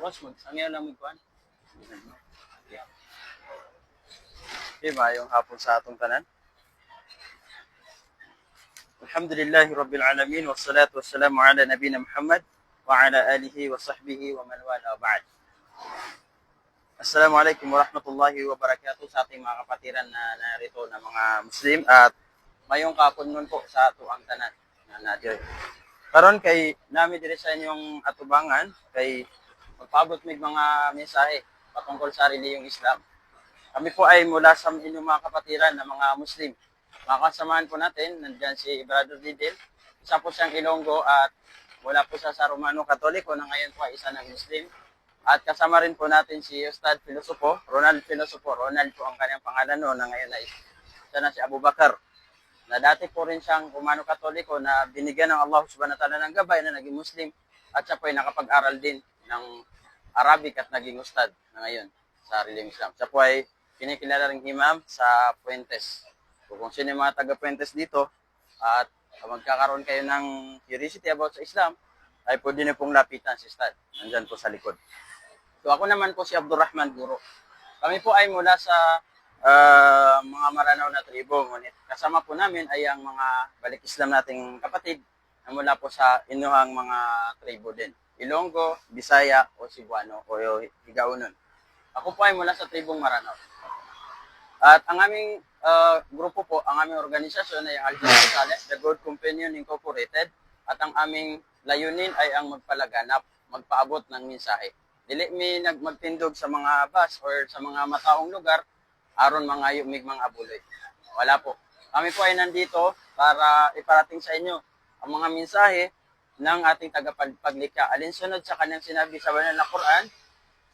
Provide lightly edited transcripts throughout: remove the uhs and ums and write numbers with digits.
Rosmond, ang ngayon lang magkuhan. Diba, yung hapon sa atong tanan. Alhamdulillahi Rabbil Alamin, wassalatu wassalamu ala nabina Muhammad, wa ala alihi wa sahbihi wa man wala ba'd. Assalamualaikum warahmatullahi wabarakatuh sa ating mga kapatiran na narito na mga Muslim at mayong kapon nun po sa ato ang tanan na nadyo. Karon kay nami diri sa inyong atubangan kay magpaabot mig mga mensahe patungkol sa relihiyong Islam. Kami po ay mula sa inyong mga kapatiran na mga Muslim. Makakasamahan po natin, nandiyan si Brother Didel. Isa po siyang Ilonggo at mula po siya sa Romano Katoliko na ngayon po ay isa ng Muslim. At kasama rin po natin si Ustad Filosopo, Ronald Filosopo. Ronald po ang kanyang pangalan noon na ngayon ay siya na si Abu Bakar. Na dati po rin siyang Romano Katoliko na binigyan ng Allah subhanahu wa ta'ala ng gabay na naging Muslim. At siya po ay nakapag-aral din ng Arabic at naging Ustad na ngayon sa relihiyong Islam. Siya po ay kinikilala ring imam sa Fuentes. So, kung sino yung mga taga-Fuentes dito at magkakaroon kayo ng curiosity about sa Islam, ay pwede nyo pong lapitan si Ustad. Nandyan po sa likod. So ako naman po si Abdurrahman Guro. Kami po ay mula sa mga Maranao na tribo. Ngunit kasama po namin ay ang mga balik Islam nating kapatid na mula po sa inuhang mga tribo din. Ilonggo, Bisaya o Cebuano o Higaonon. Ako po ay mula sa tribong Maranao. At ang aming grupo po, ang aming organisasyon ay ang Al-Jannah, The Good Companion Incorporated. At ang aming layunin ay ang magpalaganap, magpaabot ng mensahe. Dili mi magtindog sa mga bus or sa mga mataong lugar aron mga yumig mga abuloy. Wala po. Kami po ay nandito para iparating sa inyo ang mga mensahe ng ating tagapaglikha. Alinsunod sa kanyang sinabi sa banal na Quran,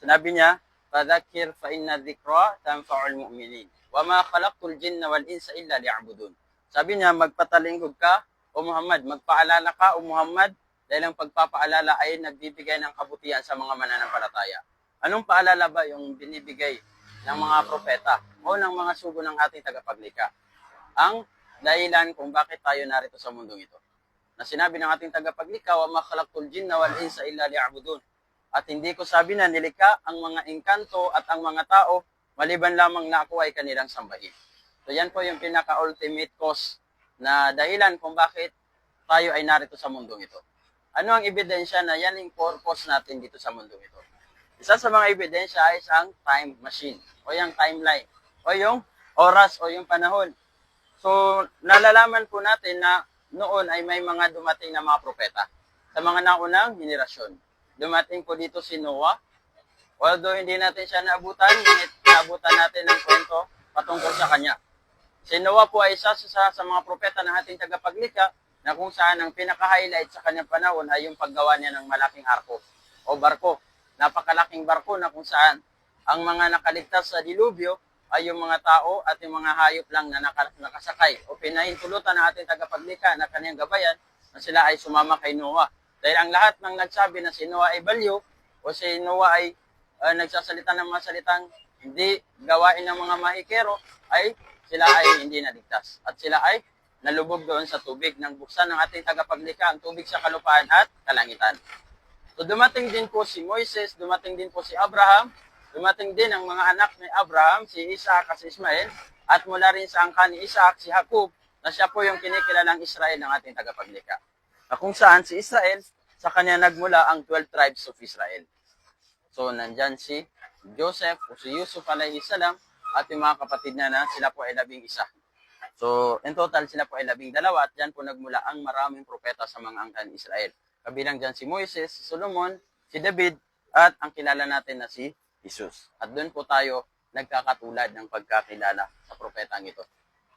sinabi niya, "Fadhakkir fa inna dhikra tanfa'ul mu'minin. Wa ma khalaqtul jinna wal insa illa liya'budun." Sabi niya, magpatalingkod ka o Muhammad, magpaalala ka o Muhammad, dahil ang pagpapaalala ay nagbibigay ng kabutihan sa mga mananampalataya. Anong paalala ba yung binibigay ng mga propeta o ng mga sugo ng ating tagapaglikha? Ang dahilan kung bakit tayo narito sa mundong ito. Na sinabi ng ating tagapaglikha, "Wa ma khalaqtul jinna wal insa illa liya'budun." At hindi ko sabi na nilikha ang mga engkanto at ang mga tao maliban lamang na ako ay kanilang sambahin. So yan po yung pinaka-ultimate cause na dahilan kung bakit tayo ay narito sa mundong ito. Ano ang ebidensya na yan yung purpose natin dito sa mundong ito? Isa sa mga ebidensya ay isang time machine o yung timeline o yung oras o yung panahon. So nalalaman po natin na noon ay may mga dumating na mga propeta sa mga naunang henerasyon. Dumating po dito si Noah. Although hindi natin siya naabutan, naabutan natin ng kwento patungkol sa kanya. Si Noah po ay isa sa mga propeta ng ating tagapaglikha na kung saan ang pinaka-highlight sa kanyang panahon ay yung paggawa niya ng malaking arko o barko. Napakalaking barko na kung saan ang mga nakaligtas sa dilubyo ay yung mga tao at yung mga hayop lang na nakasakay o pinahintulutan ng ating tagapaglikha na kanyang gabayan na sila ay sumama kay Noah. Dahil ang lahat ng nagsabi na si Noah ay balyo o si Noah ay nagsasalita ng mga salitang hindi gawain ng mga mahikero ay sila ay hindi naligtas. At sila ay nalubog doon sa tubig nang buksan ng ating tagapaglikha ang tubig sa kalupaan at kalangitan. So dumating din po si Moises, dumating din po si Abraham, dumating din ang mga anak ni Abraham, si Isaac at si Ismael, at mula rin sa angkan ni Isaac, si Jacob, na siya po yung kinikilalang Israel ng ating tagapaglikha. Na kung saan si Israel, sa kanya nagmula ang 12 tribes of Israel. So nandyan si Joseph o si Yusuf alayhi salam at yung mga kapatid niya na sila po ay 11. So in total sila po ay 12 at dyan po nagmula ang maraming propeta sa mga angkan ni Israel. Kabilang dyan si Moises, si Solomon, si David at ang kilala natin na si Jesus. At doon po tayo nagkakatulad ng pagkakilala sa propetang ito.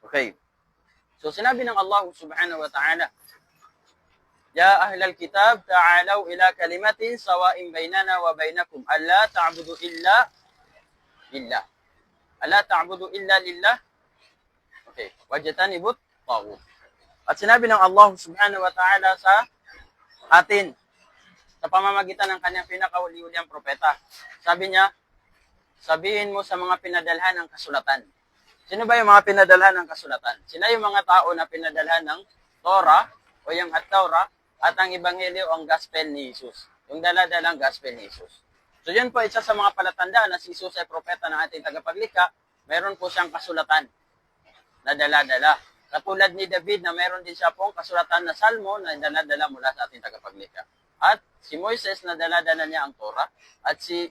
Okay. So sinabi ng Allah subhanahu wa ta'ala, "Ya ahlal kitab, ta'alaw ila kalimatin sawa'in bainana wa bainakum alla ta'budu illa lillah." Alla ta'budu illa lillah. Okay. Wajtanibut taghut. At sinabi ng Allah subhanahu wa ta'ala sa atin sa pamamagitan ng kanyang pinakahuli-huliang propeta. Sabi niya, sabihin mo sa mga pinadalhan ng kasulatan. Sino ba yung mga pinadalhan ng kasulatan? Sino yung mga tao na pinadalhan ng Torah o yung At-Taurah at ang Ebanghelyo o ang Gospel ni Jesus? Yung dala-dalang Gospel ni Jesus. So yan po isa sa mga palatandaan na si Jesus ay propeta ng ating tagapaglikha. Meron po siyang kasulatan na dala-dala. Katulad ni David na meron din siya pong kasulatan na salmo na dala-dala mula sa ating tagapaglikha. At si Moises na dala-dala niya ang Torah at si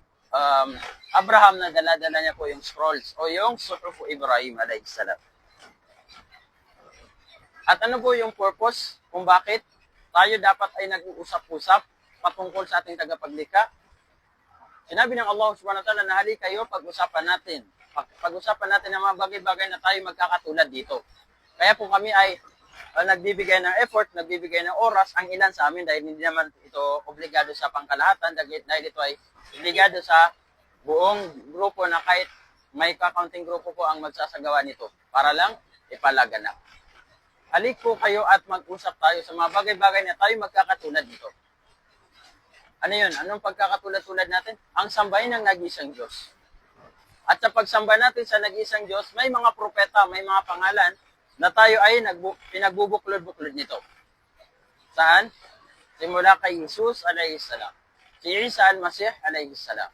Abraham na dala-dala niya po yung scrolls o yung Suhuf Ibrahim alayhis salam. At ano po yung purpose kung bakit tayo dapat ay nag-uusap-usap patungkol sa ating tagapaglikha? Sinabi ng Allah subhanahu wa ta'ala na hali kayo pag-usapan natin. Pag-usapan natin ang mga bagay-bagay na tayo magkakatulad dito. Kaya po kami ay nagbibigay ng effort, nagbibigay ng oras, ang ilan sa amin dahil hindi naman ito obligado sa pangkalahatan, dahil ito ay obligado sa buong grupo na kahit may kakaunting grupo po ang magsasagawa nito para lang ipalaganap. Halik po kayo at mag-usap tayo sa mga bagay-bagay na tayo magkakatulad dito. Ano yun? Anong pagkakatulad-tulad natin? Ang sambahin ng nag-iisang Diyos. At sa pagsamba natin sa nag-iisang Diyos, may mga propeta, may mga pangalan na tayo ay pinagbubuklod-buklod nito. Saan? Simula kay Jesus alayhis salam. Si Isa al-Masih alayhis salam.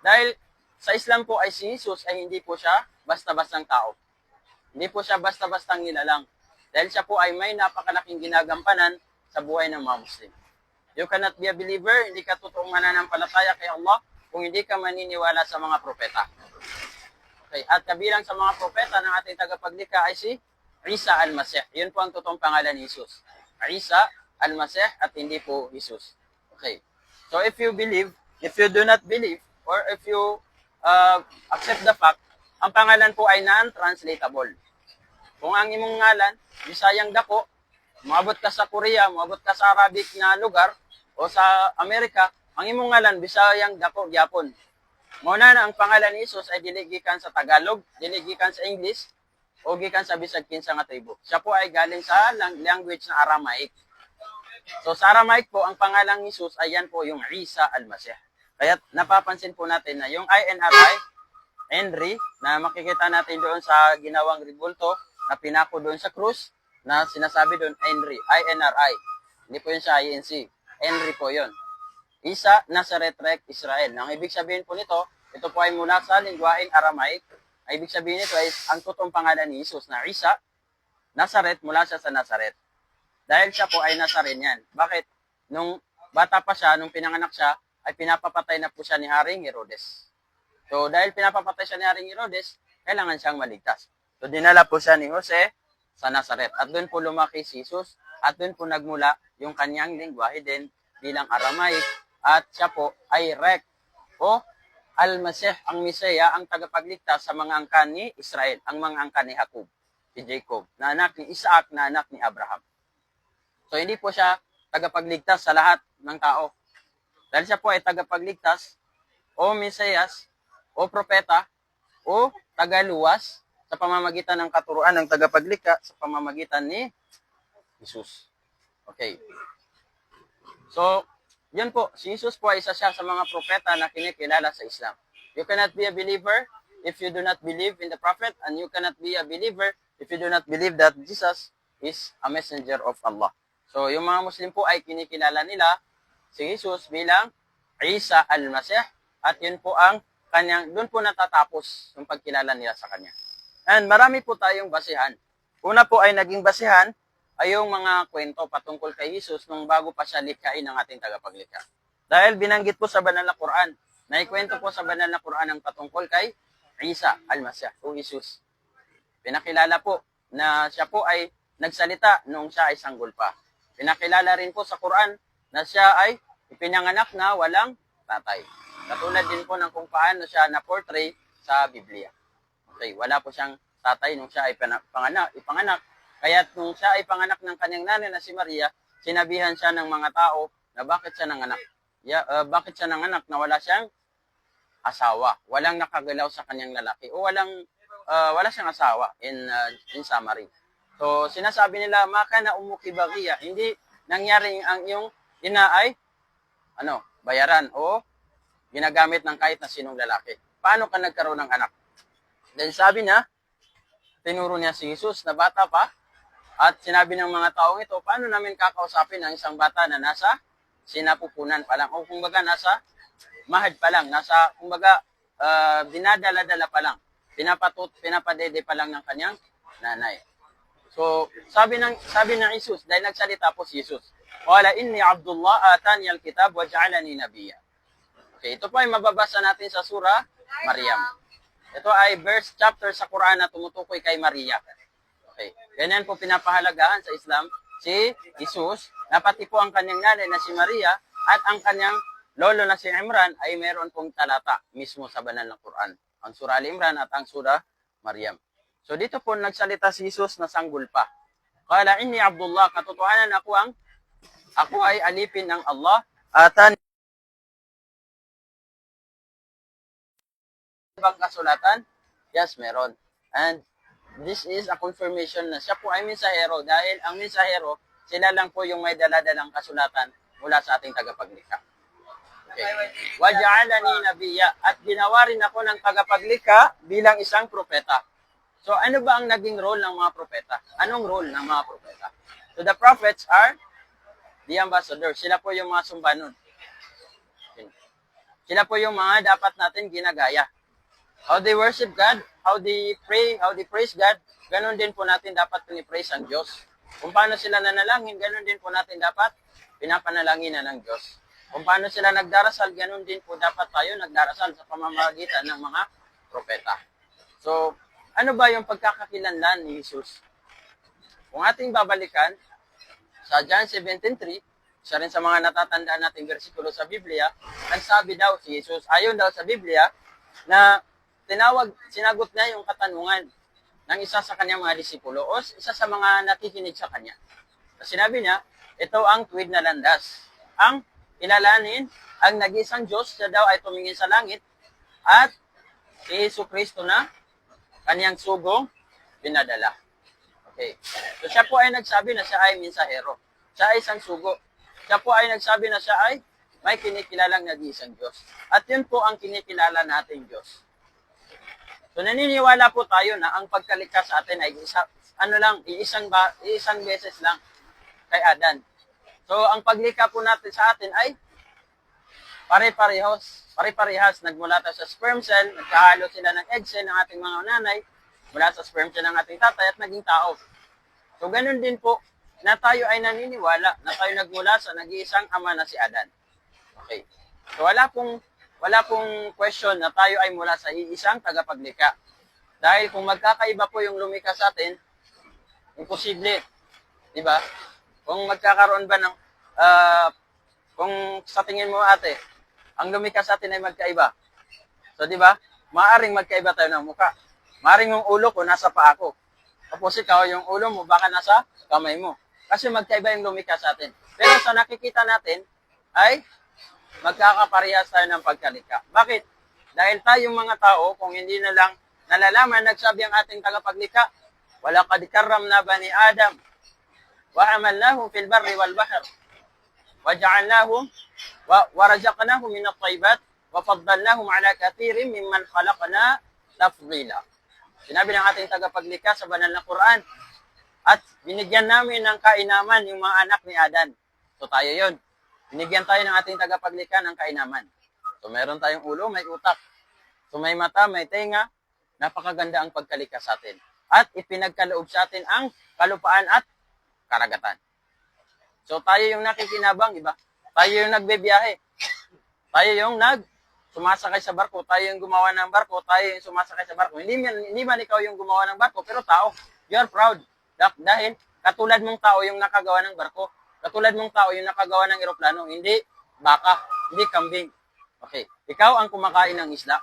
Dahil sa Islam po ay si Jesus ay hindi po siya basta-bastang tao. Hindi po siya basta-bastang nilalang. Dahil siya po ay may napakalaking ginagampanan sa buhay ng mga Muslim. You cannot be a believer, hindi ka totoong mananampalataya kay Allah kung hindi ka maniniwala sa mga propeta. Okay, at kabilang sa mga propeta ng ating tagapaglikha ay si Isa al-Masih. Yun po ang totoong pangalan ni Jesus. Isa al-Masih at hindi po Jesus. Okay. So if you believe, if you do not believe, or if you accept the fact, ang pangalan po ay non-translatable. Kung ang imong ngalan, Bisayang dako, moabot ka sa Korea, moabot ka sa Arabic na lugar, o sa Amerika, ang imong ngalan, Bisayang dako, gyapon. Muna na ang pangalan ni Jesus ay diligikan sa Tagalog, diligikan sa English, o gikan sa bisag kinsa nga tribo. Siya po ay galing sa language na Aramaic. So sa Aramaic po, ang pangalan ni Jesus ay yan po yung Isa al-Masih. Kaya napapansin po natin na yung INRI, Henry, na makikita natin doon sa ginawang ribulto, na pinako doon sa krus, na sinasabi doon, Henry, INRI. Hindi po yun sa INC. Henry po yun. Isa, Nazareth Rek, Israel. Ang ibig sabihin po nito, ito po ay mula sa lingwaheng Aramaic. Ang ibig sabihin nito ay ang totoong pangalan ni Jesus na Isa, Nazareth, mula siya sa Nazareth. Dahil siya po ay Nazarenian. Bakit? Nung bata pa siya, nung pinanganak siya, ay pinapapatay na po siya ni Haring Herodes. So, dahil pinapapatay siya ni Haring Herodes, kailangan siyang maligtas. So, dinala po siya ni Jose sa Nazareth. At doon po lumaki si Jesus. At doon po nagmula yung kanyang lingwahe din bilang Aramaic. At siya po ay Rek o Al-Masih, ang Misaya, ang tagapagligtas sa mga angkan ni Israel, ang mga angkan ni Jacob, si Jacob, na anak ni Isaac, na anak ni Abraham. So, hindi po siya tagapagligtas sa lahat ng tao. Dahil siya po ay tagapagligtas o Mesiyas o propeta o tagaluwas sa pamamagitan ng katuruan ng tagapaglikha sa pamamagitan ni Jesus. Okay. So, yun po, si Jesus po ay isa siya sa mga propeta na kinikilala sa Islam. You cannot be a believer if you do not believe in the prophet, and you cannot be a believer if you do not believe that Jesus is a messenger of Allah. So, yung mga Muslim po ay kinikilala nila si Jesus bilang Isa al-Masih, at yun po ang kanyang, doon po natatapos yung pagkilala nila sa kanya. And marami po tayong basihan. Una po ay naging basihan ay yung mga kwento patungkol kay Jesus nung bago pa siya likhain ng ating tagapaglikha. Dahil binanggit po sa banal na Quran, naikwento po sa banal na Quran ang patungkol kay Isa al-Masih o Jesus. Pinakilala po na siya po ay nagsalita nung siya ay sanggol pa. Pinakilala rin po sa Quran na siya ay ipinanganak na walang tatay. Katulad din po ng kung paano siya na-portray sa Biblia. Okay, wala po siyang tatay nung siya ay ipanganak. Kaya nung siya ay panganak ng kanyang nanay na si Maria, sinabihan siya ng mga tao na bakit siya nanganak. Bakit siya nanganak na wala siyang asawa, walang nakagalaw sa kanyang lalaki, o wala siyang asawa in summary. So sinasabi nila, maka na umuki bagiya, hindi nangyari ang iyong ina ay bayaran o ginagamit ng kahit na sinong lalaki. Paano ka nagkaroon ng anak? Then sabi niya, tinuro niya si Jesus na bata pa, at sinabi ng mga taong ito, paano namin kakausapin ang isang bata na nasa sinapupunan pa lang, o kumbaga nasa mahad pa lang, nasa, kumbaga, dinadala-dala pa lang, pinapadede pa lang ng kanyang nanay. So, sabi ng Jesus, dahil nagsalita po si Jesus, wala inni Abdullah atani al-kitab wa ja'alani nabiyya. Okay, ito po ay mababasa natin sa surah Maryam. Ito ay verse chapter sa Quran na tumutukoy kay Maria. Okay, ganyan po pinapahalagahan sa Islam si Jesus, na pati po ang kanyang nanay na si Maria at ang kanyang lolo na si Imran ay meron pong talata mismo sa banal na Quran. Ang surah Al-Imran at ang surah Maryam. So dito po nagsalita si Jesus na sanggol pa. Kala inni Abdullah, katotohanan ako ay alipin ng Allah. Atan bang kasulatan? Yes, meron. And this is a confirmation na siya po ay mensahero dahil ang mensahero, sila lang po yung may dala-dalang kasulatan mula sa ating tagapaglikha. Okay. Waja'alani nabiyya, at ginawa rin ako ng tagapaglikha bilang isang propeta. So ano ba ang naging role ng mga propeta? Anong role ng mga propeta? So the prophets are the ambassadors. Sila po yung mga sumbanon. Sila po yung mga dapat natin ginagaya. How they worship God, how they pray, how they praise God, ganun din po natin dapat pinipraise ang Diyos. Kung paano sila nanalangin, ganun din po natin dapat pinapanalangin ng Diyos. Kung paano sila nagdarasal, ganun din po dapat tayo nagdarasal sa pamamagitan ng mga propeta. So, ano ba yung pagkakakilanlan ni Jesus? Kung ating babalikan, sa John 17:3, isa rin sa mga natatandaan nating versikulo sa Biblia, ang sabi daw si Jesus, ayon daw sa Biblia, na sinagot niya yung katanungan ng isa sa kanyang mga disipulo o isa sa mga nakikinig sa kanya. Sinabi niya, ito ang tuwid na landas. Ang ilalanin, ang nag-isang Diyos, siya daw ay tumingin sa langit at si Jesucristo na kanyang sugong pinadala. Okay. So siya po ay nagsabi na siya ay mensahero. Siya ay isang sugo. Siya po ay nagsabi na siya ay may kinikilalang nag-iisang Diyos. At yun po ang kinikilala nating Diyos. So naniniwala po tayo na ang pagkalikha sa atin ay iisang beses lang kay Adan. So ang paglikha po natin sa atin ay pare-parehas. Nagmula tayo sa sperm cell, nagkahalo sila ng egg cell ng ating mga nanay, mula sa sperm cell ng ating tatay at naging tao. So ganun din po na tayo ay naniniwala na tayo nagmula sa nag-iisang ama na si Adan. Okay. So wala pong question na tayo ay mula sa iisang tagapaglikha. Dahil kung magkakaiba po yung lumikha sa atin, imposible. Di ba? Kung magkakaroon ba ng, kung sa tingin mo ate, ang lumikha sa atin ay magkaiba. So di ba? Maaring magkaiba tayo ng mukha. Maaring yung ulo ko nasa paa ko. Tapos ikaw, yung ulo mo baka nasa kamay mo. Kasi magkaiba yung lumikha sa atin. Pero sa nakikita natin ay magkakaparehas tayo ng pagkalikha. Bakit? Dahil tayong mga tao, kung hindi na lang nalalaman, nagsabi ang ating tagapaglikha, وَلَقَدْ كَرَّمْنَا بَنِي آدَمَ وَحَمَلْنَاهُمْ فِي الْبَرِّ وَالْبَحْرِ وَجَعَلْنَاهُمْ وَرَزَقْنَاهُمْ مِنَ الطَّيِّبَاتِ وَفَضَّلْنَاهُمْ عَلَى كَثِيرٍ مِمَّنْ خَلَقْنَا تَفْضِيلًا. Sinabi ng ating tagapaglikha sa banal na Quran, at binigyan namin ng kainaman yung mga anak ni Adan. So tayo yon. Binigyan tayo ng ating tagapaglikha ng kainaman. So meron tayong ulo, may utak. So may mata, may tenga. Napakaganda ang pagkalikha sa atin. At ipinagkaloob sa atin ang kalupaan at karagatan. So tayo yung nakikinabang, iba? Tayo yung nagbebiyahe. Tayo yung sumasakay sa barko. Tayo yung gumawa ng barko. Tayo yung sumasakay sa barko. Hindi man ikaw yung gumawa ng barko, pero tao. You're proud. Dahil katulad mong tao yung nakagawa ng barko. Katulad mong tao yung nakagawa ng eroplano. Hindi baka, hindi kambing. Okay. Ikaw ang kumakain ng isda.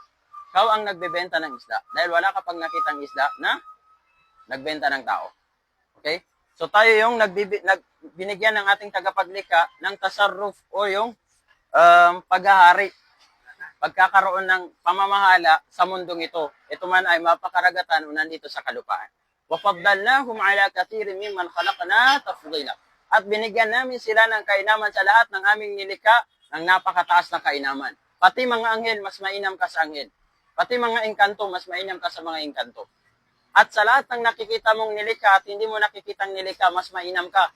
Ikaw ang nagbebenta ng isda. Dahil wala ka pang nakitang isda na nagbenta ng tao. Okay? So tayo yung binigyan ng ating tagapaglikha ng tasarruf o yung paghahari. Pagkakaroon ng pamamahala sa mundong ito. Ito man ay mapakaragatan o nandito sa kalupaan. وَفَضَّلْنَاهُمْ عَلَى كَثِيرٍ مِمَّنْ خَلَقْنَا تَفْضِيلًا. At binigyan namin sila ng kainaman sa lahat ng aming nilikha ng napakataas na kainaman. Pati mga anghel, mas mainam ka sa anghel. Pati mga engkanto, mas mainam ka sa mga engkanto. At sa lahat ng nakikita mong nilikha at hindi mo nakikitang nilikha, mas mainam ka.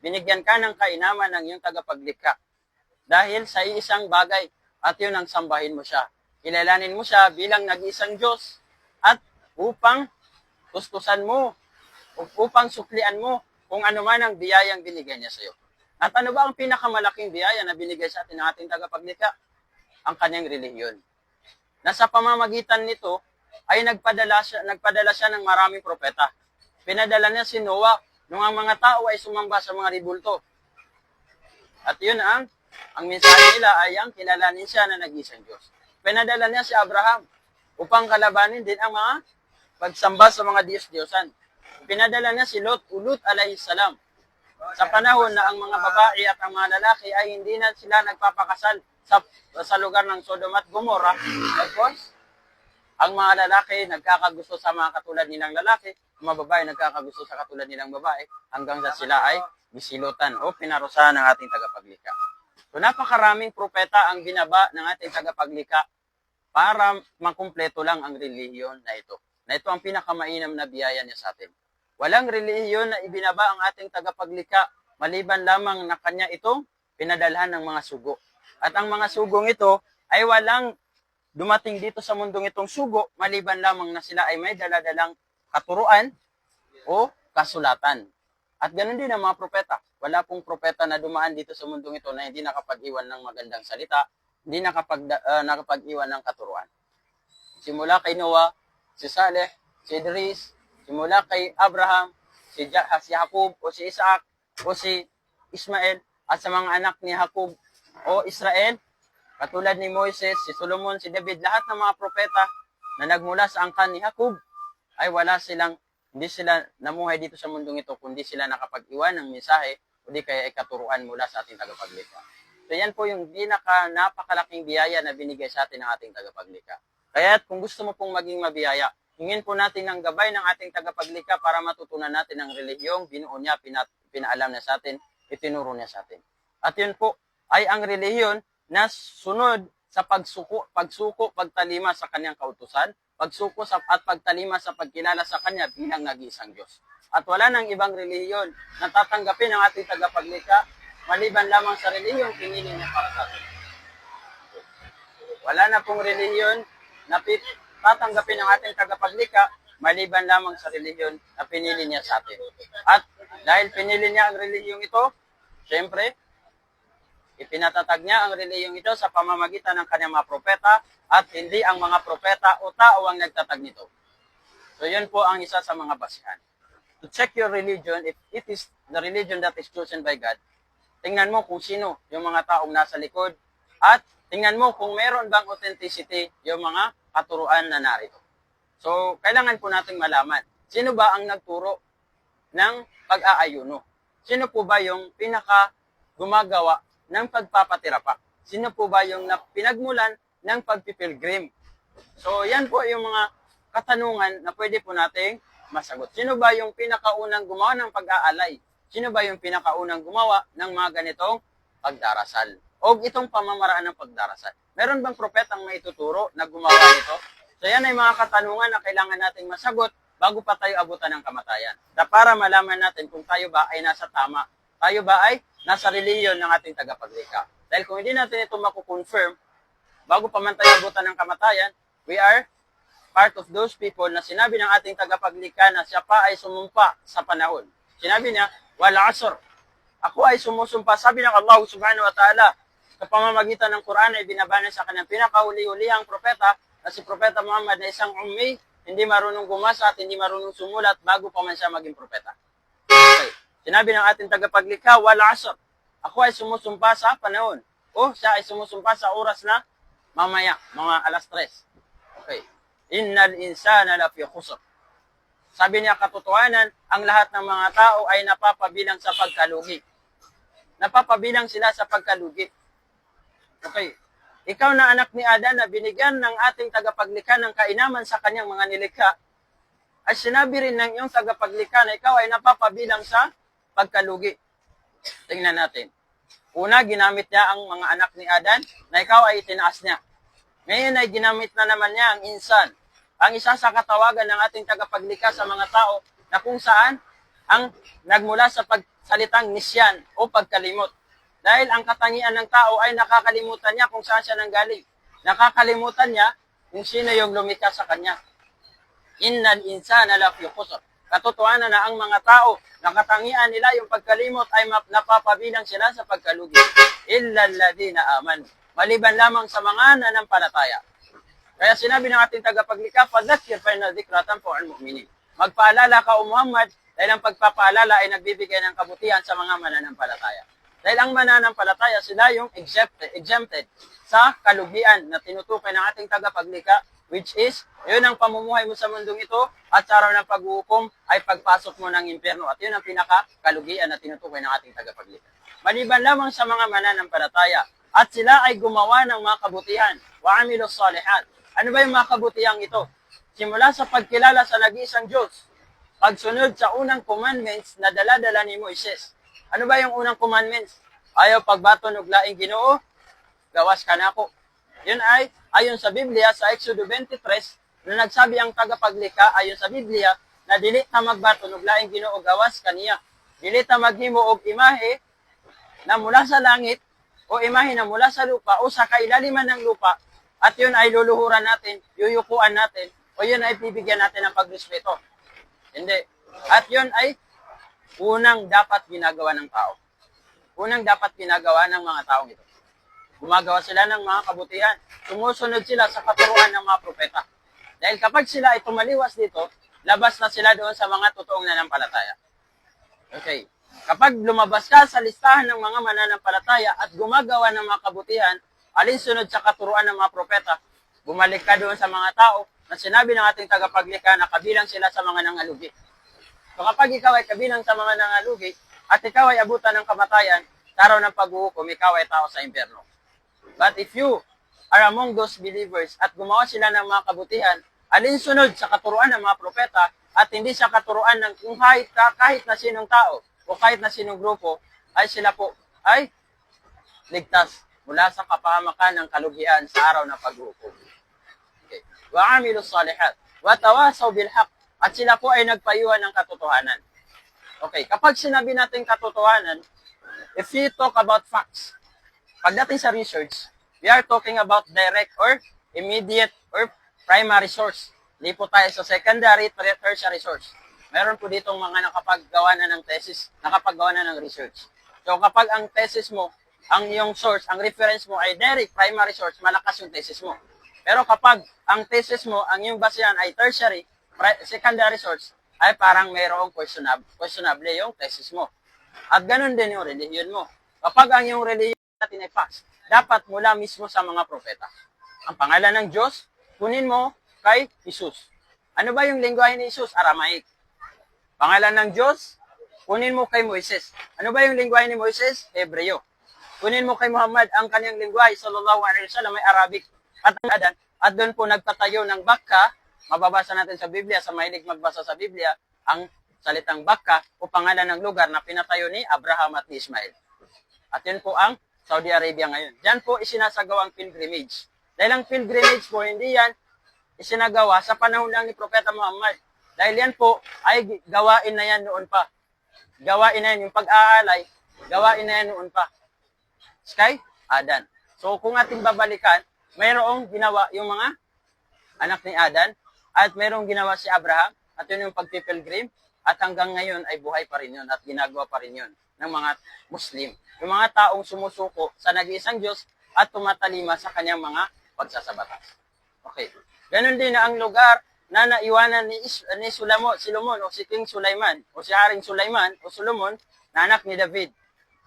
Binigyan ka ng kainaman ng iyong tagapaglikha. Dahil sa isang bagay, At yun ang sambahin mo siya. Kilalanin mo siya bilang nag-iisang Diyos at upang tustusan mo, upang suklian mo kung ano man ang biyayang binigay niya sa iyo. At ano ba ang pinakamalaking biyaya na binigay sa atin ng ating tagapaglikha? Ang kanyang relihiyon. Na sa pamamagitan nito ay nagpadala siya ng maraming propeta. Pinadala niya si Noah nung ang mga tao ay sumamba sa mga ribulto. At yun ang mensahe nila ay ang kilalanin siya na nag-isang Diyos. Pinadala niya si Abraham upang kalabanin din ang mga pagsamba sa mga Diyos-Diyosan. Pinadala niya si Lut alayhis salam sa panahon na ang mga babae at ang mga lalaki ay hindi na sila nagpapakasal sa lugar ng Sodom at Gomorrah. Of course, ang mga lalaki nagkakagusto sa mga katulad nilang lalaki, ang mga babae nagkakagusto sa katulad nilang babae, hanggang sa sila ay bisilutan o pinarusahan ng ating tagapaglikha. So napakaraming propeta ang binaba ng ating tagapaglikha para makumpleto lang ang relihiyon na ito. Na ito ang pinakamainam na biyaya niya sa atin. Walang relihiyon na ibinaba ang ating tagapaglikha maliban lamang na kanya itong pinadalhan ng mga sugo. At ang mga sugong ito ay walang dumating dito sa mundong itong sugo maliban lamang na sila ay may daladalang katuruan o kasulatan. At ganoon din ang mga propeta. Wala pong propeta na dumaan dito sa mundong ito na hindi nakapag-iwan ng magandang salita, hindi nakapag-iwan ng katuruan. Simula kay Noah, si Saleh, si Idris, simula kay Abraham, si Jacob o si Isaac o si Ismael at sa mga anak ni Jacob o Israel, katulad ni Moises, si Solomon, si David, lahat ng mga propeta na nagmula sa angkan ni Jacob ay hindi sila namuhay dito sa mundong ito kundi sila nakapag-iwan ng mensahe o di kaya ay katuruan mula sa ating tagapaglikha. So yan po yung napakalaking biyaya na binigay sa atin ng ating tagapaglikha. Kaya kung gusto mo pong maging mabiyaya, hingin po natin ang gabay ng ating tagapaglikha para matutunan natin ang relihiyong binuo niya, pinaalam niya sa atin, itinuro niya sa atin. At yun po ay ang relihiyon na sunod sa pagsuko, pagtalima sa kanyang kautusan, pagsuko at pagtalima sa pagkilala sa kanya bilang nag-iisang Diyos. At wala nang ibang relihiyon na tatanggapin ng ating tagapaglikha maliban lamang sa relihiyong pinili niya para sa atin. Wala na pong relihiyon na tatanggapin ng ating tagapaglikha maliban lamang sa relihiyon na pinili niya sa atin. At dahil pinili niya ang relihiyong ito, syempre, ipinatatag niya ang relihiyong ito sa pamamagitan ng kanyang mga propeta at hindi ang mga propeta o tao ang nagtatag nito. So yun po ang isa sa mga basihan. To check your religion, if it is the religion that is chosen by God, tingnan mo kung sino yung mga taong nasa likod at tingnan mo kung meron bang authenticity yung mga katuruan na narito. So, kailangan po nating malaman, sino ba ang nagturo ng pag-aayuno? Sino po ba yung gumagawa ng pagpapatira pa? Sino po ba yung pinagmulan ng pagpipilgrim? So, yan po yung mga katanungan na pwede po nating masagot. Sino ba yung pinakaunang gumawa ng pag-aalay? Sino ba yung pinakaunang gumawa ng mga ganitong pagdarasal? O itong pamamaraan ng pagdarasal? Meron bang propetang maituturo na gumawa nito? So, yan ay mga katanungan na kailangan nating masagot bago pa tayo abutan ng kamatayan. Para malaman natin kung tayo ba ay nasa tama. Tayo ba ay nasa relihiyon ng ating tagapaglikha. Dahil kung hindi natin ito makukonfirm, bago pa man tayo abutan ng kamatayan, we are part of those people na sinabi ng ating tagapaglikha na siya pa ay sumumpa sa panahon. Sinabi niya, wal asr. Ako ay sumusumpa. Sabi ng Allah subhanahu wa ta'ala, sa pamamagitan ng Quran ay binabana sa kanyang pinakauli-ulihang propeta na si Propeta Muhammad na isang ummi, hindi marunong gumasa at hindi marunong sumulat bago pa man siya maging propeta. Okay. Sinabi ng ating tagapaglikha, wal asr. Ako ay sumusumpa sa panahon. O siya ay sumusumpa sa oras na mamaya, mga alas 3. Okay. Innal insana lafi khusr. Sabi niya katotohanan, ang lahat ng mga tao ay napapabilang sa pagkalugi. Napapabilang sila sa pagkalugi. Okay. Ikaw na anak ni Adan na binigyan ng ating tagapaglikha ng kainaman sa kanyang mga nilikha, ay sinabi rin ng iyong tagapaglikha na ikaw ay napapabilang sa pagkalugi. Tingnan natin. Una, ginamit niya ang mga anak ni Adan na ikaw ay itinaas niya. Ngayon ay ginamit na naman niya ang insan. Ang isa sa katawagan ng ating tagapaglikha sa mga tao na kung saan ang nagmula sa pagsalitang nisyan o pagkalimot. Dahil ang katangian ng tao ay nakakalimutan niya kung saan siya nanggaling. Nakakalimutan niya kung sino yung lumikha sa kanya. Innal insana lafi khusr. Katotohanan na ang mga tao, nakatangian nila yung pagkalimot ay napapabilang sila sa pagkalugi. Illa alladhina amanu. Maliban lamang sa mga nanampalataya. Kaya sinabi ng ating tagapaglikha, fadhakkir fa inna dhikra tanfa'ul mu'minin. Magpaalala ka o Muhammad dahil ang pagpapaalala ay nagbibigay ng kabutihan sa mga mananampalataya. Dahil ang mananampalataya sila yung exempted sa kalugian na tinutukoy ng ating tagapaglikha, which is, yun ang pamumuhay mo sa mundong ito at sa araw ng paghuhukom ay pagpasok mo ng impyerno. At yun ang pinaka-kalugian na tinutukoy ng ating tagapaglikha. Maliban lamang sa mga mananampalataya at sila ay gumawa ng mga kabutihan. Wa amilus salihat. Ano ba yung mga kabutihang ito? Simula sa pagkilala sa nag-iisang Diyos, pagsunod sa unang commandments na dala-dala ni Moises. Ano ba yung unang commandments? Ayaw pagbato ng laing Ginoo, gawas ka na ako. Yun ay, ayon sa Biblia, sa Exodo 23, na nagsabi ang tagapaglikha, ayon sa Biblia, na dili ta magbato ng laing Ginoo, gawas kaniya. Dili ta maghimo og imahe na mula sa langit, o imahe na mula sa lupa, o sa kailaliman ng lupa, at yun ay luluhuran natin, yuyukuan natin, o yun ay bibigyan natin ng pagrespeto. Hindi. At yun ay unang dapat ginagawa ng tao. Unang dapat ginagawa ng mga taong ito. Gumagawa sila ng mga kabutihan. Sumusunod sila sa katuruan ng mga propeta. Dahil kapag sila ay tumaliwas dito, labas na sila doon sa mga totoong nanampalataya. Okay. Kapag lumabas ka sa listahan ng mga mananampalataya at gumagawa ng mga kabutihan, alinsunod sa katuruan ng mga propeta, bumalik ka doon sa mga tao na sinabi ng ating tagapaglikha na kabilang sila sa mga nangalugi. So kapag ikaw ay kabilang sa mga nangalugi at ikaw ay abutan ng kamatayan, sa araw ng paghuhukom, ikaw ay tao sa impyerno. But if you are among those believers at gumawa sila ng mga kabutihan, alinsunod sa katuruan ng mga propeta at hindi sa katuruan ng kung kahit na sinong tao o kahit na sinong grupo, ay sila po ay ligtas mula sa kapahamakan ng kalugian sa araw ng paghuhukom. Okay. Wa amilus salihat wa tawasaw bil haqq, at sila po ay nagpayuhan ng katotohanan. Okay, kapag sinabi natin katotohanan, if we talk about facts, pagdating sa research, we are talking about direct or immediate or primary source. Hindi po tayo sa secondary, tertiary source. Meron po ditong mga nakapaggawa na ng thesis, nakapaggawa na ng research. So kapag ang thesis mo, ang iyong source, ang reference mo ay direct primary source, malakas yung thesis mo. Pero kapag ang thesis mo, ang iyong basehan ay tertiary, secondary source, ay parang mayroong questionable yung thesis mo. At ganun din yung religion mo. Kapag ang iyong religion natin ay facts, dapat mula mismo sa mga propeta. Ang pangalan ng Diyos, kunin mo kay Jesus. Ano ba yung lingwahe ni Jesus? Aramaic. Pangalan ng Diyos, kunin mo kay Moises. Ano ba yung lingwahe ni Moises? Hebreo. Kunin mo kay Muhammad ang kanyang lingwahe, sallallahu alaihi wasallam, ay Arabic. At doon po nagtatayo ng Bakka, mababasa natin sa Biblia, sa mahilig magbasa sa Biblia, ang salitang Bakka o pangalan ng lugar na pinatayo ni Abraham at ni Ismail. At yun po ang Saudi Arabia ngayon. Diyan po isinasagawa ang pilgrimage. Dahil ang pilgrimage po, hindi yan isinagawa sa panahon lang ni Propeta Muhammad. Dahil yan po ay gawain na yan noon pa. Gawain na yan, yung pag-aalay, gawain na yan noon pa. Kay Adan. So kung ating babalikan, mayroong ginawa yung mga anak ni Adan at mayroong ginawa si Abraham at yun yung pagpipilgrim at hanggang ngayon ay buhay pa rin yun at ginagawa pa rin yun ng mga Muslim. Yung mga taong sumusuko sa nag-iisang Diyos at tumatalima sa kanyang mga pagsasabatas. Okay. Ganon din na ang lugar na naiwanan ni Solomon o si King Sulaiman o si Haring Sulaiman o Solomon na anak ni David.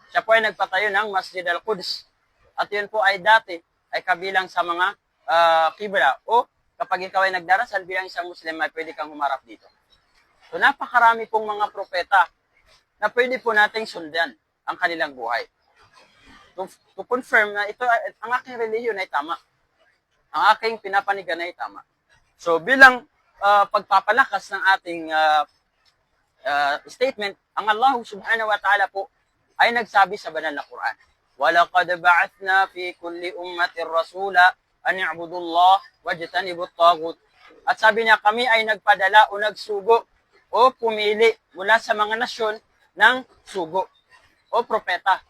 Siya po ay nagpatayo ng Masjid al-Quds. At yun po ay dati ay kabilang sa mga qibla o kapag ikaw ay nagdarasal bilang isang Muslim ay pwede kang humarap dito. So napakarami pong mga propeta na pwede po nating sundan ang kanilang buhay. To confirm na ito, ang aking reliyon ay tama. Ang aking pinapanigan ay tama. So bilang pagpapalakas ng ating statement, ang Allah subhanahu wa ta'ala po ay nagsabi sa banal na Quran. وَلَقَدْ بَعَثْنَا فِي كُلِّ أُمَّةٍ رَسُولًا أَنِ اعْبُدُوا اللَّهَ وَاجْتَنِبُوا الطَّاغُوتَ. At sabi niya, kami ay nagpadala o nagsugo o pumili mula sa mga nasyon ng sugo o propeta.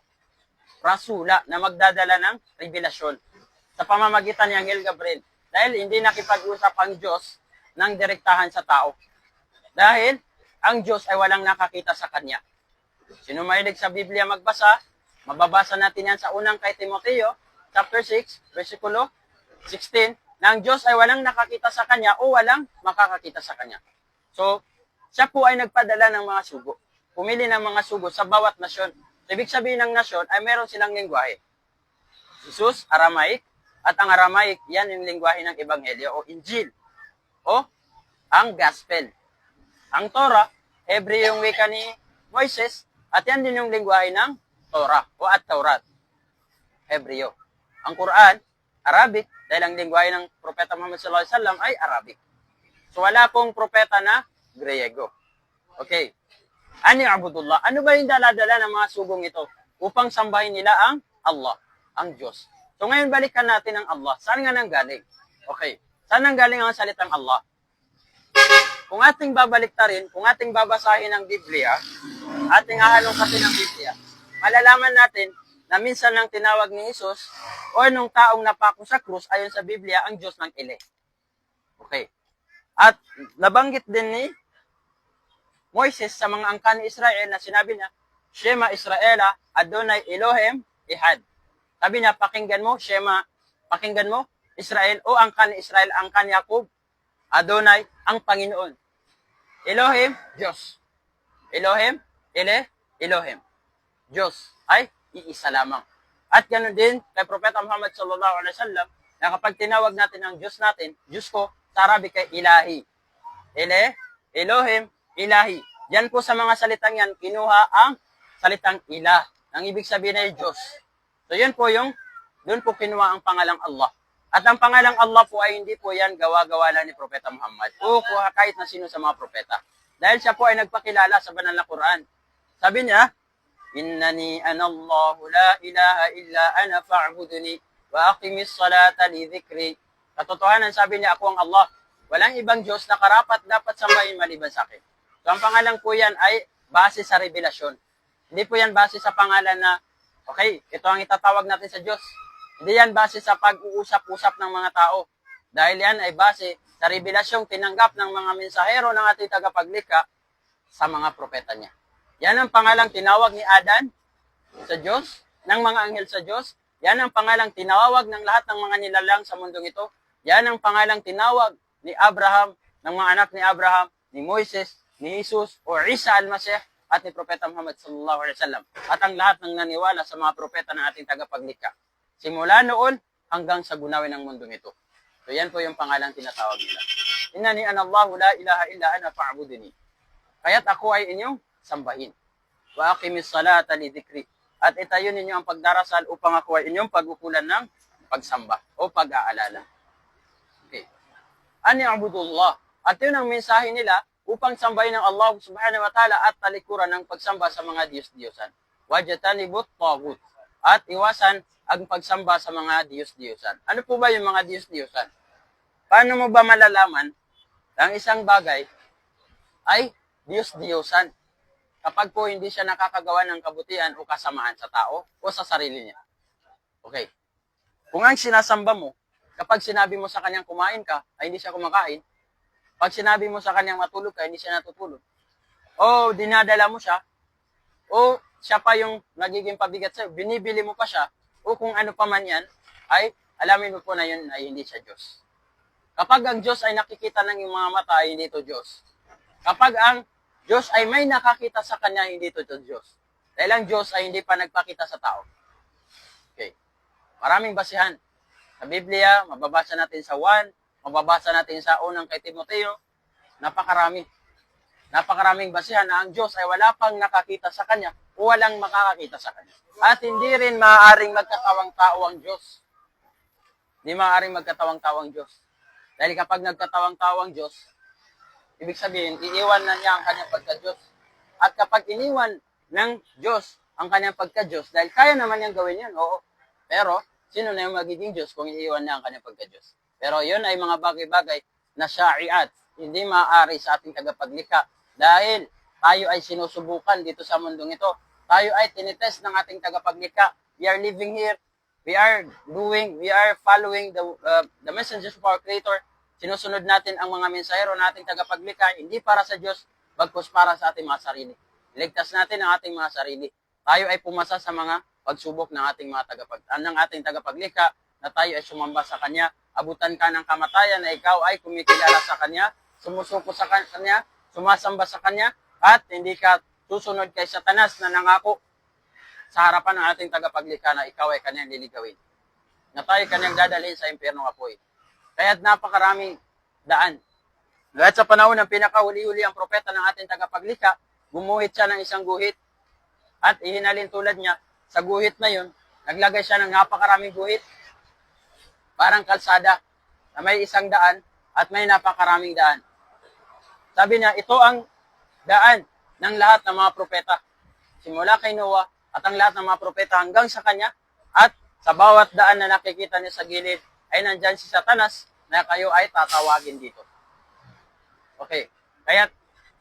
rasula na magdadala ng revelasyon sa pamamagitan ni Anghel Gabriel. Dahil hindi nakipag-usap ang Diyos ng direktahan sa tao. Dahil ang Diyos ay walang nakakita sa kanya. Sino mahilig sa Biblia magbasa, mababasa natin yan sa unang kay Timoteo, chapter 6, versikulo 16, na ang Diyos ay walang nakakita sa kanya o walang makakakita sa kanya. So, siya po ay nagpadala ng mga sugo. Pumili ng mga sugo sa bawat nasyon. Ibig sabihin ng nasyon ay meron silang lengguwahe. Jesus, Aramaic, at ang Aramaic, yan yung lengguwahe ng Ebanghelyo o Injil o ang Gospel. Ang Torah, Hebreo yung wika ni Moises, at yan din yung lengguwahe ng Torah o at Taurat, Hebreo. Ang Quran, Arabic, dahil ang lengguwahe ng Propeta Muhammad sallallahu alaihi wasallam ay Arabic. So wala pong propeta na Griego. Okay. Ani abudullah. Ano ba yung daladala ng mga sugong ito? Upang sambahin nila ang Allah, ang Diyos. So ngayon balikan natin ang Allah. Saan nga nang galing? Okay. Saan nang galing ang salitang Allah? Kung ating babaliktarin, kung ating babasahin ang Biblia, ating hahalong kasi ng Biblia, malalaman natin na minsan lang tinawag ni Jesus o nung taong napako sa krus ayon sa Biblia ang Diyos ng Ele. Okay. At nabanggit din ni Moises sa mga angkan ni Israel na sinabi niya, Shema Israela, Adonai Elohim, Ehad. Sabi niya, pakinggan mo, Shema, pakinggan mo, Israel, o angkan ni Israel, angkan ni Jacob, Adonai, ang Panginoon. Elohim, Diyos. Elohim, Elohim. Diyos ay iisa lamang. At ganoon din kay Propeta Muhammad sallallahu alaihi wasallam na kapag tinawag natin ang Diyos natin, Diyos ko, sa Arabic kay Ilahi. Elohim, Ilahi. Yan po sa mga salitang yan, kinuha ang salitang ilah. Ang ibig sabihin ay Diyos. So yun po yung, doon po kinuha ang pangalang Allah. At ang pangalang Allah po ay hindi po yan gawa-gawa lang ni Propeta Muhammad o kahit na sino sa mga propeta. Dahil siya po ay nagpakilala sa banal na Quran. Sabi niya, Innani anallahu la ilaha illa ana fa'budni wa aqimis salata li dhikri. Katotohanan sabi niya, ako ang Allah. Walang ibang Diyos na karapat dapat sambahin maliban sa akin. So ang pangalan po yan ay base sa revelasyon. Hindi po yan base sa pangalan na, okay, ito ang itatawag natin sa Diyos. Hindi yan base sa pag-uusap-usap ng mga tao. Dahil yan ay base sa revelasyong tinanggap ng mga mensahero ng ating tagapaglikha sa mga propeta niya. Yan ang pangalang tinawag ni Adan sa Diyos, ng mga anghel sa Diyos. Yan ang pangalang tinawag ng lahat ng mga nilalang sa mundong ito. Yan ang pangalang tinawag ni Abraham, ng mga anak ni Abraham, ni Moises, ni Jesus, o Isa al-Masih, at ni Propeta Muhammad sallallahu alaihi wasallam. At ang lahat ng naniwala sa mga propeta ng ating tagapaglikha. Simula noon hanggang sa gunawin ng mundong ito. So yan po yung pangalang tinatawag nila. Innani anallahu la ilaha illa ana fa'budni. Kaya't ako ay inyong sambahin. Wa aqimis salata li dhikri. At itayo ninyo ang pagdarasal upang ako ay inyong pag-ukulan ng pagsamba o pag-aalala. Okay. Ani abudullah. At yun ang mensahe nila upang sambahin ng Allah subhanahu wa ta'ala at talikuran ng pagsamba sa mga Diyos-Diyosan. Wajtanibut taghut. At iwasan ang pagsamba sa mga Diyos-Diyosan. Ano po ba yung mga Diyos-Diyosan? Paano mo ba malalaman ang isang bagay ay Diyos-Diyosan kapag po hindi siya nakakagawa ng kabutihan o kasamaan sa tao o sa sarili niya? Okay. Kung ang sinasamba mo, kapag sinabi mo sa kanyang kumain ka, ay hindi siya kumakain. Pag sinabi mo sa kanyang matulog ka, hindi siya natutulog. O dinadala mo siya, o siya pa yung nagiging pabigat sa'yo, binibili mo pa siya, o kung ano pa man yan, ay alamin mo po na yun ay hindi siya Diyos. Kapag ang Diyos ay nakikita ng iyong mga mata, ay hindi ito Diyos. Kapag ang Diyos ay may nakakita sa kanya, hindi ito Diyos. Dahil ang Diyos ay hindi pa nagpakita sa tao. Okay. Maraming basihan. Sa Biblia, mababasa natin sa 1, mababasa natin sa unang kay Timoteo, napakarami. Napakaraming basihan na ang Diyos ay wala pang nakakita sa kanya o walang makakakita sa kanya. At hindi rin maaaring magkatawang-tao ang Diyos. Hindi maaaring magkatawang-tao ang Diyos. Dahil kapag nagkatawang-tao ang Diyos, ibig sabihin, iiwan na niya ang kanyang pagka-Diyos. At kapag iniwan ng Diyos ang kanyang pagka-Diyos, dahil kaya naman niyang gawin yan, oo. Pero, sino na yung magiging Diyos kung iiwan niya ang kanyang pagka-Diyos? Pero yun ay mga bagay-bagay na syariat, hindi maaari sa ating tagapaglikha. Dahil tayo ay sinusubukan dito sa mundong ito. Tayo ay tinitest ng ating tagapaglikha we are living here, we are following the messages of our Creator. Sinusunod natin ang mga mensahero nating tagapaglikha, hindi para sa Diyos, bagkus para sa ating mga sarili. Iligtas natin ang ating mga sarili. Tayo ay pumasa sa mga pagsubok ng ating tagapaglikha, na tayo ay sumamba sa Kanya. Abutan ka ng kamatayan na ikaw ay kumikilala sa Kanya, sumusuko sa Kanya, sumasamba sa Kanya, at hindi ka susunod kay Satanas na nangako sa harapan ng ating tagapaglikha na ikaw ay Kanyang liligawin. Na tayo Kanyang dadalhin sa impyernong apoy. Kaya't napakaraming daan. Kahit sa panahon ng pinakahuli-huli ang propeta ng ating tagapaglikha, gumuhit siya ng isang guhit at ihinalin tulad niya sa guhit na yun, naglagay siya ng napakaraming guhit, parang kalsada na may isang daan at may napakaraming daan. Sabi niya, ito ang daan ng lahat ng mga propeta. Simula kay Noah at ang lahat ng mga propeta hanggang sa kanya, at sa bawat daan na nakikita niya sa gilid ay nandyan si Satanas na kayo ay tatawagin dito. Okay. Kaya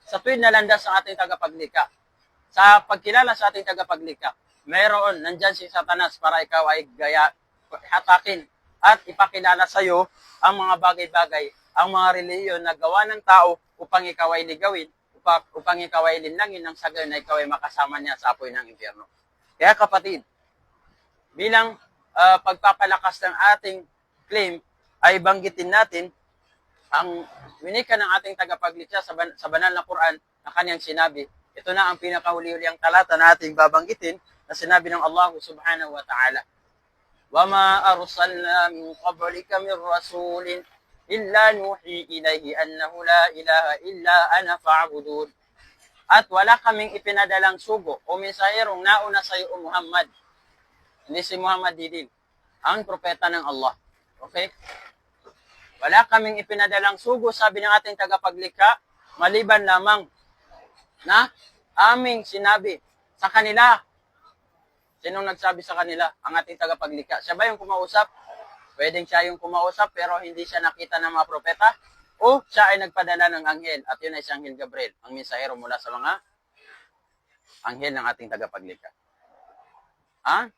sa tuwid na landas ng ating tagapaglikha, sa pagkilala sa ating tagapaglikha, nandyan si Satanas para ikaw ay hatakin at ipakilala sa iyo ang mga bagay-bagay, ang mga reliyon na gawa ng tao upang ikaw ay ligawin, upang ikaw ay linlangin ng sagay na ikaw ay makasama niya sa apoy ng impyerno. Kaya kapatid, bilang pagpapalakas ng ating claim, ay banggitin natin ang winika ng ating tagapaglikha sa banal na Quran na kanyang sinabi. Ito na ang pinakahuli-huli ang talata na ating babanggitin na sinabi ng Allah subhanahu wa ta'ala. وَمَا أَرْسَلْنَا مِنْ قَبْلِكَ مِنْ رَسُولٍ إِلَّا نُوحِي إِلَيْهِ أَنَّهُ لَا إِلَهَ إِلَّا أَنَا فَاعْبُدُونِ. At wala kaming ipinadalang sugo o mensahirong nauna sa iyo, Muhammad. Hindi si Muhammad Didin, ang propeta ng Allah. Okay? Wala kaming ipinadalang sugo, sabi ng ating tagapaglikha, maliban lamang na aming sinabi sa kanila. Sinong nagsabi sa kanila? Ang ating tagapaglikha. Siya ba yung kumausap? Pwedeng siya yung kumausap pero hindi siya nakita ng mga propeta? O siya ay nagpadala ng anghel at yun ay si Anghel Gabriel, ang mensahero mula sa mga anghel ng ating tagapaglikha. Ha?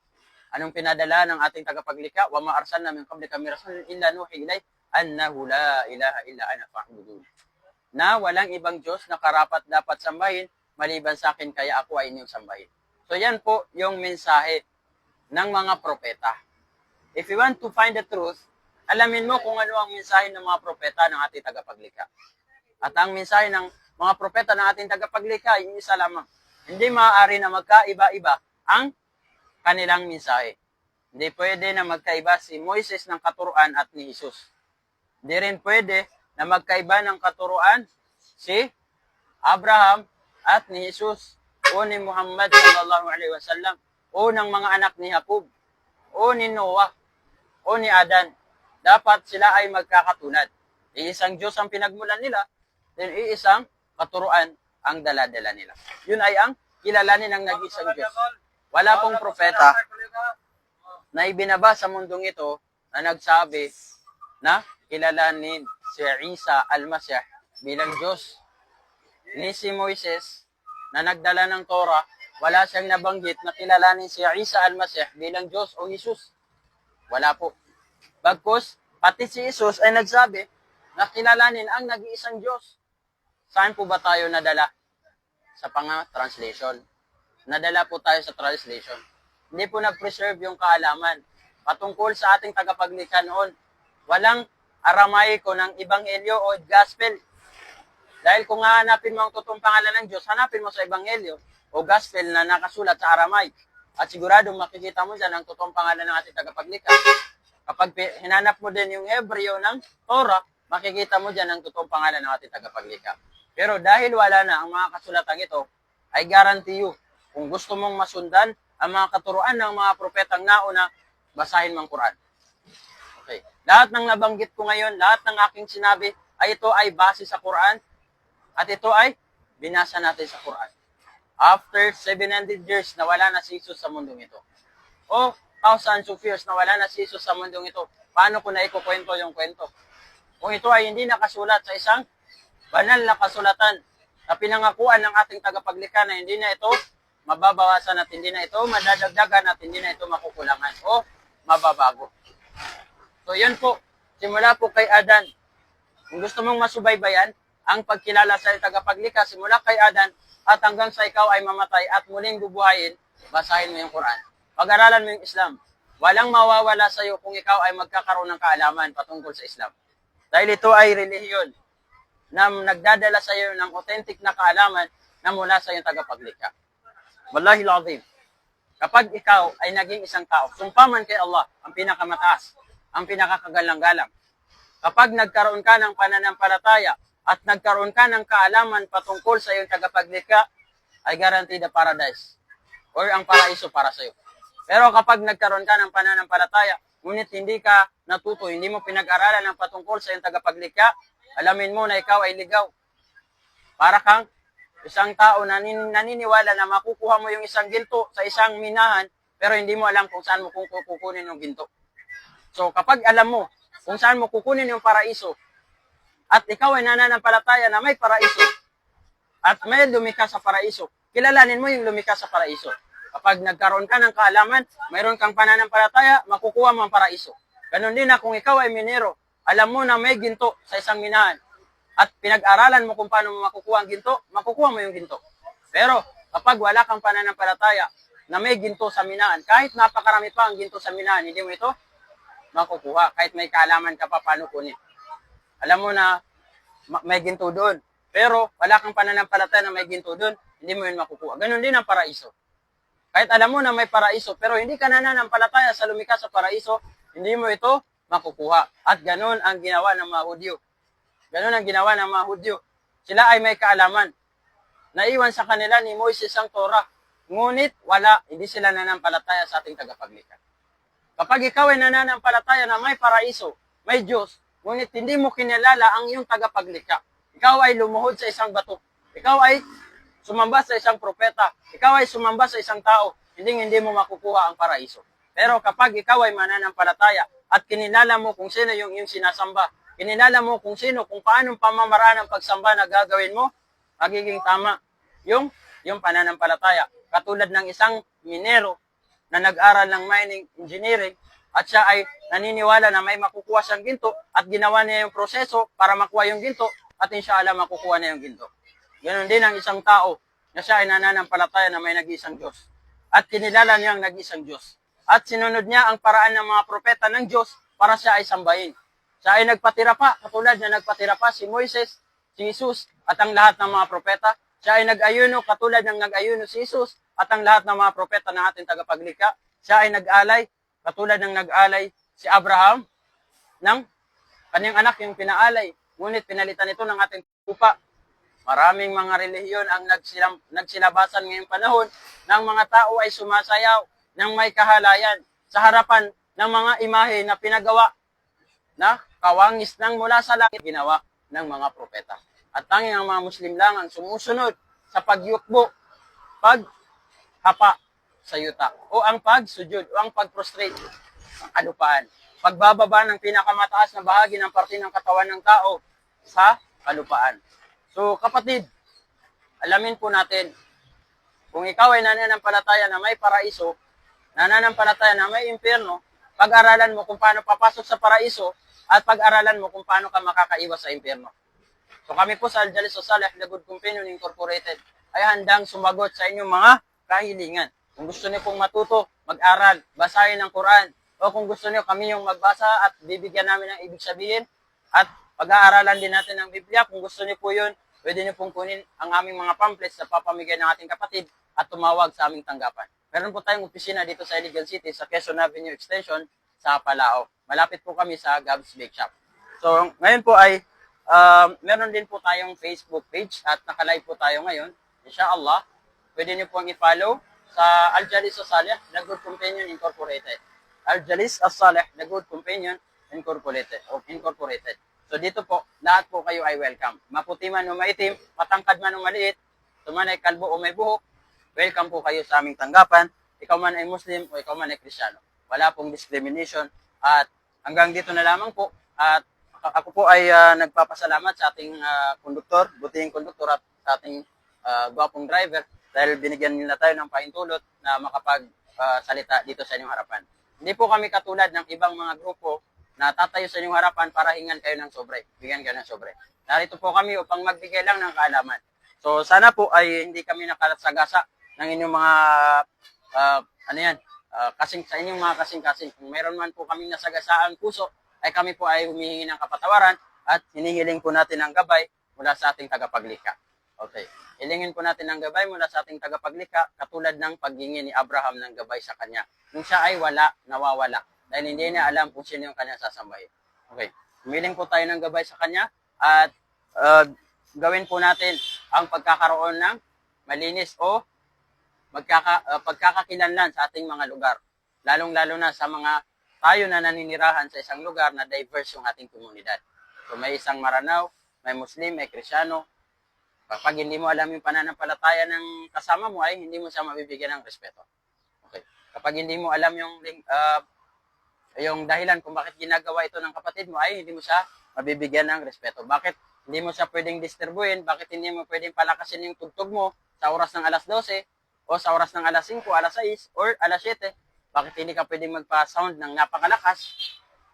Anong pinadala ng ating tagapaglikha? وَمَا أَرْسَلْنَا مِنْ قَبْلِكَ مِنْ رَسُولٍ إِلَّا نُوحِي إِلَيْهِ أَنَّهُ لَا إِلَهَ إِلَّا أَنَا فَاعْبُدُونِ. Na walang ibang Diyos na karapat dapat sambahin maliban sa akin, kaya ako ay inyong sambahin. So yan po yung mensahe ng mga propeta. If you want to find the truth, alamin mo kung ano ang mensahe ng mga propeta ng ating tagapaglikha. At ang mensahe ng mga propeta ng ating tagapaglikha ay isa lamang. Hindi maaari na magkaiba-iba ang kanilang mensahe. Hindi pwede na magkaiba si Moises ng katuruan at ni Jesus. Hindi rin pwede na magkaiba ng katuruan si Abraham at ni Jesus, o ni Muhammad sallallahu alaihi wasallam, o ng mga anak ni Jacob, o ni Noah, o ni Adan. Dapat sila ay magkakatulad. Iisang Diyos ang pinagmulan nila, then iisang katuruan ang dala-dala nila. Yun ay ang kilalanin ng nag-iisang Diyos. Wala pong propeta na ibinaba sa mundong ito na nagsabi na kilalanin si Isa al-Masih bilang Diyos. Ni si Moises na nagdala ng Torah, wala siyang nabanggit na kilalanin si Isa al-Masih bilang Diyos o Jesus. Wala po. Bagkus, pati si Jesus ay nagsabi na kilalanin ang nag-iisang Diyos. Saan po ba tayo nadala? Sa translation. Nadala po tayo sa translation. Hindi po nag-preserve yung kaalaman. Patungkol sa ating tagapaglikha noon, walang Aramaiko ng Ebanghelyo o Gospel. Dahil kung hahanapin mo ang totoong pangalan ng Diyos, hanapin mo sa Ebanghelyo o Gospel na nakasulat sa Aramaic. At siguradong makikita mo dyan ang totoong pangalan ng ating tagapaglikha. Kapag hinanap mo din yung Hebreo ng Torah, makikita mo dyan ang totoong pangalan ng ating tagapaglikha. Pero dahil wala na ang mga kasulatang ito, I guarantee you, kung gusto mong masundan ang mga katuruan ng mga propetang nauna, basahin mo ang Quran. Okay. Lahat ng nabanggit ko ngayon, lahat ng aking sinabi, ay ito ay base sa Quran. At ito ay binasa natin sa Quran. After 700 years na wala na si Jesus sa mundong ito. O thousands of years na wala na si Jesus sa mundong ito. Paano ko na ikukwento yung kwento? Kung ito ay hindi nakasulat sa isang banal na kasulatan na pinangakuan ng ating tagapaglikha na hindi na ito mababawasan at hindi na ito madadagdagan at hindi na ito makukulangan o mababago. So yun po, simula po kay Adan. Kung gusto mong masubaybayan ang pagkilala sa tagapaglikha simula kay Adan at hanggang sa ikaw ay mamatay at muling bubuhayin, basahin mo yung Quran. Pag-aralan mo yung Islam. Walang mawawala sa iyo kung ikaw ay magkakaroon ng kaalaman patungkol sa Islam. Dahil ito ay relihiyon na nagdadala sa iyo ng authentic na kaalaman na mula sa iyong tagapaglikha. Wallahi al-azim. Kapag ikaw ay naging isang tao, sumpaman kay Allah, ang pinakamataas, ang pinakakagalang-galang. Kapag nagkaroon ka ng pananampalataya at nagkaroon ka ng kaalaman patungkol sa iyong tagapaglikha, ay guaranteed the paradise or ang paraiso para sa iyo. Pero kapag nagkaroon ka ng pananampalataya, ngunit hindi ka natuto, hindi mo pinag-aralan ng patungkol sa iyong tagapaglikha, alamin mo na ikaw ay ligaw. Para kang isang tao na naniniwala na makukuha mo yung isang ginto sa isang minahan, pero hindi mo alam kung saan mo kukunin yung ginto. So kapag alam mo kung saan mo kukunin yung paraiso, at ikaw ay nananampalataya na may paraiso, at may lumikha sa paraiso, kilalanin mo yung lumikha sa paraiso. Kapag nagkaroon ka ng kaalaman, mayroon kang pananampalataya, makukuha mo ang paraiso. Ganon din na kung ikaw ay minero, alam mo na may ginto sa isang minahan, at pinag-aralan mo kung paano mo makukuha ang ginto, makukuha mo yung ginto. Pero kapag wala kang pananampalataya na may ginto sa minahan, kahit napakarami pa ang ginto sa minahan, hindi mo ito makukuha. Kahit may kaalaman ka pa paano kunin. Alam mo na may ginto doon, pero wala kang pananampalataya na may ginto doon, hindi mo yun makukuha. Ganon din ang paraiso. Kahit alam mo na may paraiso, pero hindi ka nananampalataya sa lumikha sa paraiso, hindi mo ito makukuha. At ganon ang ginawa ng mga Hudyo. Ganon ang ginawa ng mga Hudyo. Sila ay may kaalaman. Naiwan sa kanila ni Moises ang Torah. Ngunit wala, hindi sila nananampalataya sa ating tagapaglikha. Kapag ikaw ay nananampalataya na may paraiso, may Diyos, ngunit hindi mo kinilala ang iyong tagapaglikha, ikaw ay lumuhod sa isang bato. Ikaw ay sumamba sa isang propeta. Ikaw ay sumamba sa isang tao. Hindi mo makukuha ang paraiso. Pero kapag ikaw ay mananampalataya at kinilala mo kung sino yung iyong sinasamba, kinilala mo kung sino, kung paano pamamaraan ang pagsamba na gagawin mo, magiging tama yung pananampalataya. Katulad ng isang minero na nag-aral ng mining engineering at siya ay naniniwala na may makukuha siyang ginto at ginawa niya yung proseso para makuha yung ginto at inshallah makukuha na yung ginto. Ganon din ang isang tao na siya ay nananampalataya na may nag-iisang Diyos. At kinilala niya ang nag-iisang Diyos. At sinunod niya ang paraan ng mga propeta ng Diyos para siya ay sambahin. Siya ay nagpatira pa, katulad na nagpatira pa si Moises, si Jesus, at ang lahat ng mga propeta. Siya ay nag-ayuno, katulad ng nag-ayuno si Jesus, at ang lahat ng mga propeta ng ating tagapaglikha. Siya ay nag-alay, katulad ng nag-alay si Abraham, ng kanyang anak yung pinaalay. Ngunit pinalitan ito ng ating lupa. Maraming mga relihiyon ang nagsilabasan ngayong panahon ng mga tao ay sumasayaw ng may kahalayan sa harapan ng mga imahe na pinagawa na kawangis ng mula sa langit ginawa ng mga propeta. At tanging ang mga Muslim lang ang sumusunod sa pagyukbo, paghapa sa yuta, o ang pagsujud, o ang pagprostrate ng kalupaan. Pagbababa ng pinakamataas na bahagi ng parte ng katawan ng tao sa kalupaan. So kapatid, alamin po natin, kung ikaw ay nananampalataya na may paraiso, nananampalataya na may impyerno, pag-aralan mo kung paano papasok sa paraiso at pag-aralan mo kung paano ka makakaiwas sa impyerno. So kami po sa Al-Jalis As-Saleh, The Good Companion Incorporated, ay handang sumagot sa inyong mga kahilingan. Kung gusto niyo pong matuto, mag-aral, basahin ang Quran, o kung gusto niyo kami yung magbasa at bibigyan namin ng ibig sabihin, at pag-aaralan din natin ng Biblia, kung gusto niyo po yun, pwede niyo pong kunin ang aming mga pamphlets na papamigay ng ating kapatid at tumawag sa aming tanggapan. Meron po tayong opisina dito sa Iligan City, sa Quezon Avenue Extension, sa Palao. Malapit po kami sa Gabs Bake Shop. So, ngayon po ay meron din po tayong Facebook page at naka-live po tayo ngayon. Inshallah, pwede niyo pong i-follow sa Al-Jalis As-Saleh, The Good Companion Incorporated. Al-Jalis As-Saleh, The Good Companion Incorporated. So dito po, lahat po kayo ay welcome. Maputi man o maitim, matangkad man o maliit, tuman ay kalbo o may buhok, welcome po kayo sa aming tanggapan. Ikaw man ay Muslim o ikaw man ay Kristiyano. Wala pong discrimination. At hanggang dito na lamang po. At ako po ay nagpapasalamat sa ating konduktor, butihing konduktor at sa ating gwapong driver dahil binigyan nila tayo ng pahintulot na makapagsalita dito sa inyong harapan. Hindi po kami katulad ng ibang mga grupo na tatayo sa inyong harapan para hingan kayo ng sobre. Bigyan kayo ng sobre. Narito po kami upang magbigay lang ng kaalaman. So sana po ay hindi kami nakalasagasa ng inyong mga kasing sa inyong mga kasing-kasing. Kung meron man po kaming nasagasaan puso, ay kami po ay humihingi ng kapatawaran at hinihiling po natin ang gabay mula sa ating tagapaglikha. Okay. Hilingin po natin ang gabay mula sa ating tagapaglikha katulad ng paghingi ni Abraham ng gabay sa kanya. Nung siya ay nawawala. Dahil hindi niya alam kung sino yung kanya sasambahin. Okay. Humiling po tayo ng gabay sa kanya at gawin po natin ang pagkakaroon ng malinis o pagkakakilanlan sa ating mga lugar. Lalong-lalo na sa mga tayo na naninirahan sa isang lugar na diverse yung ating komunidad. So may isang Maranao, may Muslim, may Krisyano. Kapag hindi mo alam yung pananampalataya ng kasama mo ay hindi mo siya mabibigyan ng respeto. Okay. Kapag hindi mo alam yung dahilan kung bakit ginagawa ito ng kapatid mo ay hindi mo siya mabibigyan ng respeto. Bakit hindi mo siya pwedeng disturbuhin? Bakit hindi mo pwedeng palakasin yung tugtog mo sa oras ng alas 12 o sa oras ng alas 5, alas 6 or alas 7? Bakit hindi ka pwedeng magpa-sound ng napakalakas?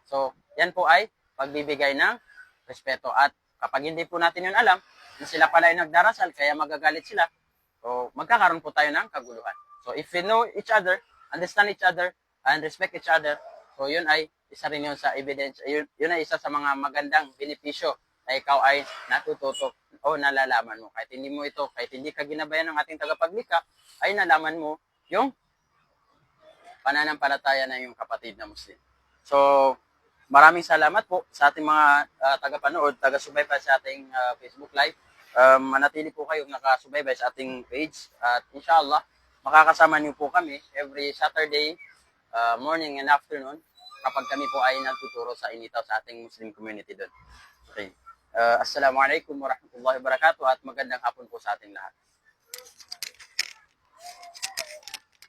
So, yan po ay pagbibigay ng respeto. At kapag hindi po natin yun alam, na sila pala ay nagdarasal, kaya magagalit sila, so magkakaroon po tayo ng kaguluhan. So, if we know each other, understand each other, and respect each other, so yun ay isa rin yun sa evidence, yun ay isa sa mga magandang benepisyo na ikaw ay natututo o nalalaman mo. Kahit hindi ka ginabayan ng ating tagapaglikha, ay nalaman mo yung pananampalataya na yung kapatid na Muslim. So, maraming salamat po sa ating mga tagapanood, taga-subaybay sa ating Facebook Live. Manatili po kayong nakasubaybay sa ating page at inshallah, makakasama niyo po kami every Saturday morning and afternoon kapag kami po ay nagtuturo sa initaw sa ating Muslim community doon. Okay. Assalamualaikum warahmatullahi wabarakatuh at magandang hapon po sa ating lahat.